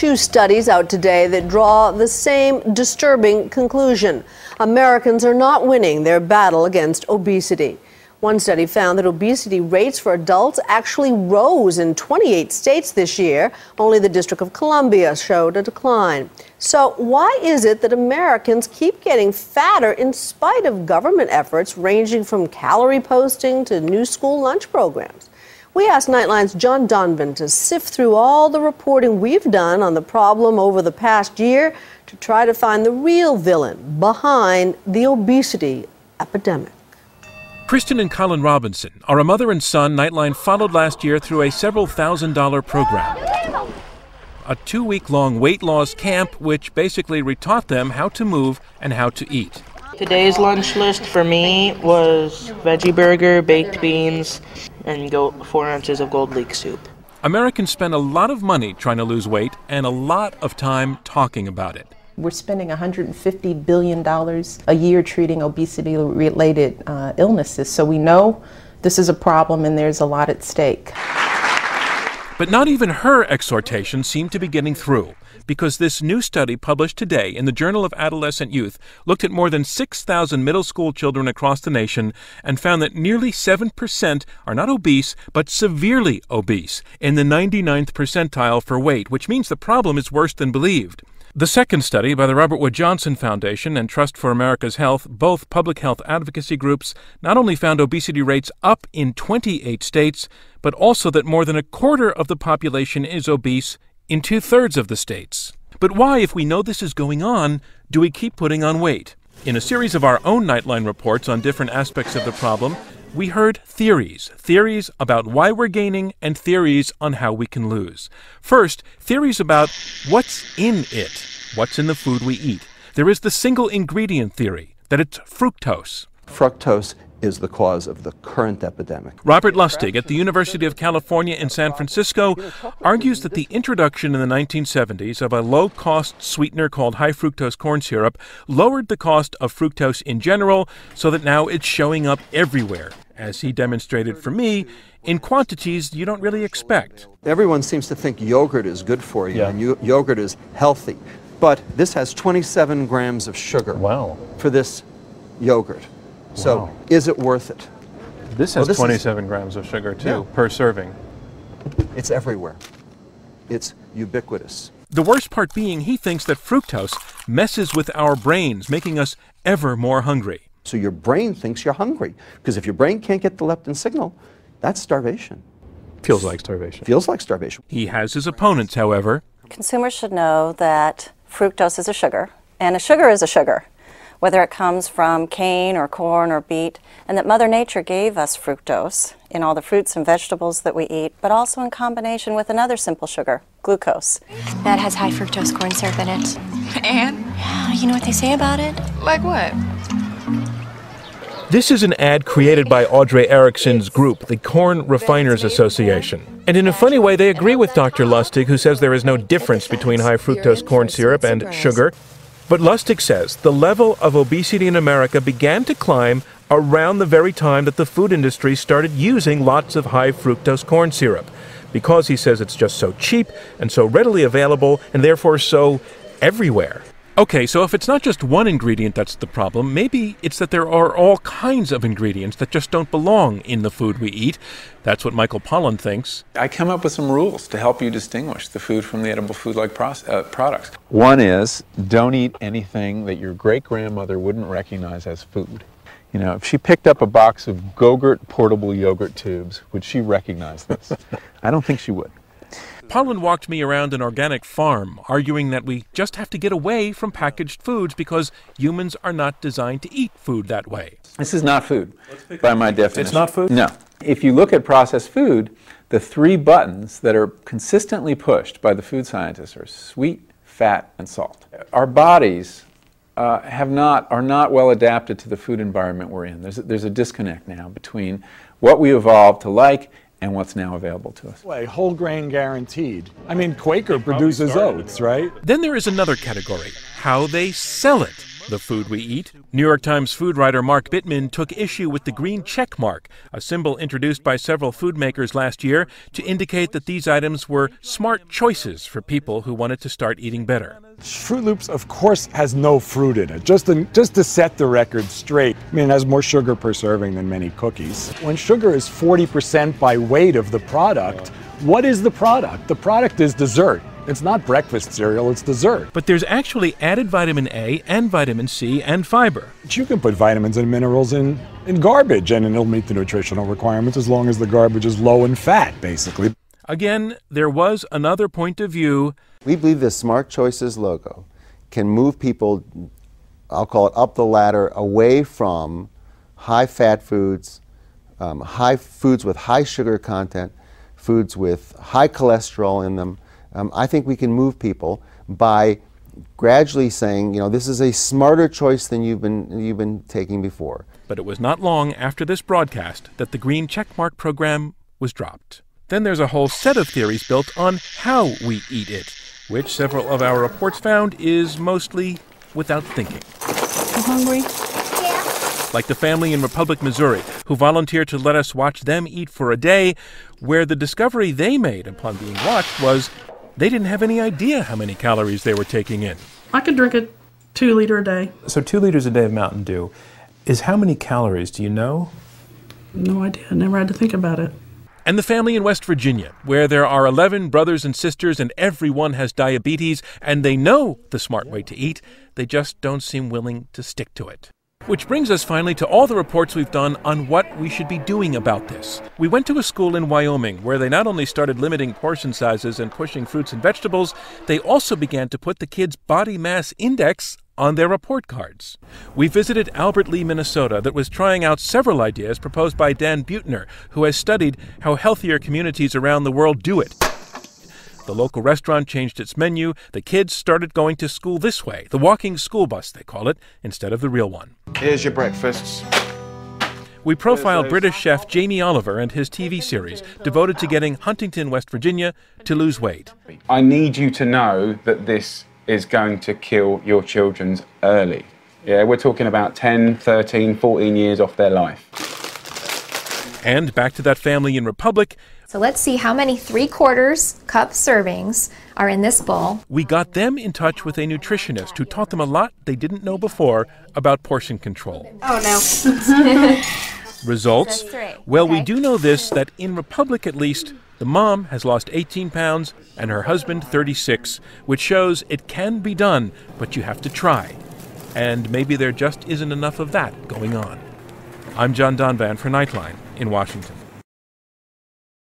Two studies out today that draw the same disturbing conclusion. Americans are not winning their battle against obesity. One study found that obesity rates for adults actually rose in 28 states this year. Only the District of Columbia showed a decline. So why is it that Americans keep getting fatter in spite of government efforts ranging from calorie posting to new school lunch programs? We asked Nightline's John Donvan to sift through all the reporting we've done on the problem over the past year to try to find the real villain behind the obesity epidemic. Kristen and Colin Robinson are a mother and son Nightline followed last year through a several $1,000 program. A 2-week-long weight loss camp which basically retaught them how to move and how to eat. Today's lunch list for me was veggie burger, baked beans, and 4 ounces of gold leek soup. Americans spend a lot of money trying to lose weight and a lot of time talking about it. We're spending $150 billion a year treating obesity-related illnesses, so we know this is a problem and there's a lot at stake. But not even her exhortation seemed to be getting through, because this new study published today in the Journal of Adolescent Youth looked at more than 6,000 middle school children across the nation and found that nearly 7% are not obese, but severely obese, in the 99th percentile for weight, which means the problem is worse than believed. The second study by the Robert Wood Johnson Foundation and Trust for America's Health, both public health advocacy groups, not only found obesity rates up in 28 states, but also that more than a quarter of the population is obese in 2/3 of the states. But why, if we know this is going on, do we keep putting on weight? In a series of our own Nightline reports on different aspects of the problem, we heard theories about why we're gaining and theories on how we can lose. First, theories about what's in it, what's in the food we eat. There is the single ingredient theory, that it's fructose. Fructose is the cause of the current epidemic. Robert Lustig at the University of California in San Francisco argues that the introduction in the 1970s of a low-cost sweetener called high fructose corn syrup lowered the cost of fructose in general so that now it's showing up everywhere, as he demonstrated for me, in quantities you don't really expect. Everyone seems to think yogurt is good for you and yogurt is healthy, but this has 27 grams of sugar for this yogurt. So, is it worth it? This has 27 grams of sugar, too, per serving. It's everywhere. It's ubiquitous. The worst part being he thinks that fructose messes with our brains, making us ever more hungry. So your brain thinks you're hungry, because if your brain can't get the leptin signal, that's starvation. Feels like starvation. Feels like starvation. He has his opponents, however. Consumers should know that fructose is a sugar, and a sugar is a sugar, whether it comes from cane or corn or beet, and that Mother Nature gave us fructose in all the fruits and vegetables that we eat, but also in combination with another simple sugar, glucose. That has high fructose corn syrup in it. And? Yeah, you know what they say about it? Like what? This is an ad created by Audrey Erickson's group, the Corn Refiners Association. And in a funny way, they agree with Dr. Lustig, who says there is no difference between high fructose corn syrup and sugar. But Lustig says the level of obesity in America began to climb around the very time that the food industry started using lots of high fructose corn syrup, because he says it's just so cheap and so readily available and therefore so everywhere. Okay, so if it's not just one ingredient that's the problem, maybe it's that there are all kinds of ingredients that just don't belong in the food we eat. That's what Michael Pollan thinks. I come up with some rules to help you distinguish the food from the edible food-like products. One is, don't eat anything that your great-grandmother wouldn't recognize as food. You know, if she picked up a box of Go-Gurt portable yogurt tubes, would she recognize this? I don't think she would. Pollan walked me around an organic farm, arguing that we just have to get away from packaged foods because humans are not designed to eat food that way. This is not food, by my definition. It's not food? No. If you look at processed food, the 3 buttons that are consistently pushed by the food scientists are sweet, fat, and salt. Our bodies are not well adapted to the food environment we're in. There's a disconnect now between what we evolved to like and what's now available to us. Whole grain guaranteed. I mean, Quaker produces oats, right? Then there is another category, how they sell it. the food we eat. New York Times food writer Mark Bittman took issue with the green check mark, a symbol introduced by several food makers last year to indicate that these items were smart choices for people who wanted to start eating better. Fruit Loops, of course, has no fruit in it, just to set the record straight. I mean, it has more sugar per serving than many cookies. When sugar is 40% by weight of the product, what is the product? The product is dessert. It's not breakfast cereal, it's dessert. But there's actually added vitamin A and vitamin C and fiber. But you can put vitamins and minerals in garbage and it'll meet the nutritional requirements as long as the garbage is low in fat, basically. Again, there was another point of view. We believe the Smart Choices logo can move people, I'll call it up the ladder, away from high-fat foods, foods with high sugar content, foods with high cholesterol in them. I think we can move people by gradually saying, this is a smarter choice than you've been taking before. But it was not long after this broadcast that the green checkmark program was dropped. Then there's a whole set of theories built on how we eat it, which several of our reports found is mostly without thinking. You hungry? Like the family in Republic, Missouri, who volunteered to let us watch them eat for a day, where the discovery they made upon being watched was they didn't have any idea how many calories they were taking in. I could drink a 2 liter a day. So 2 liters a day of Mountain Dew is how many calories, do you know? No idea. I never had to think about it. And the family in West Virginia, where there are 11 brothers and sisters and everyone has diabetes, and they know the smart way to eat, they just don't seem willing to stick to it. Which brings us finally to all the reports we've done on what we should be doing about this. We went to a school in Wyoming where they not only started limiting portion sizes and pushing fruits and vegetables, they also began to put the kids' body mass index on their report cards. We visited Albert Lea, Minnesota, that was trying out several ideas proposed by Dan Buettner, who has studied how healthier communities around the world do it. The local restaurant changed its menu. The kids started going to school this way, the walking school bus, they call it, instead of the real one. Here's your breakfasts. We profiled British chef Jamie Oliver and his TV series, devoted to getting Huntington, West Virginia, to lose weight. I need you to know that this is going to kill your children early. Yeah, we're talking about 10, 13, 14 years off their life. And back to that family in Republic. So let's see how many 3/4 cup servings are in this bowl. We got them in touch with a nutritionist who taught them a lot they didn't know before about portion control. Oh, no. Results? Well, we do know this, that in Republic at least, the mom has lost 18 pounds and her husband 36, which shows it can be done, but you have to try. And maybe there just isn't enough of that going on. I'm John Donvan for Nightline in Washington.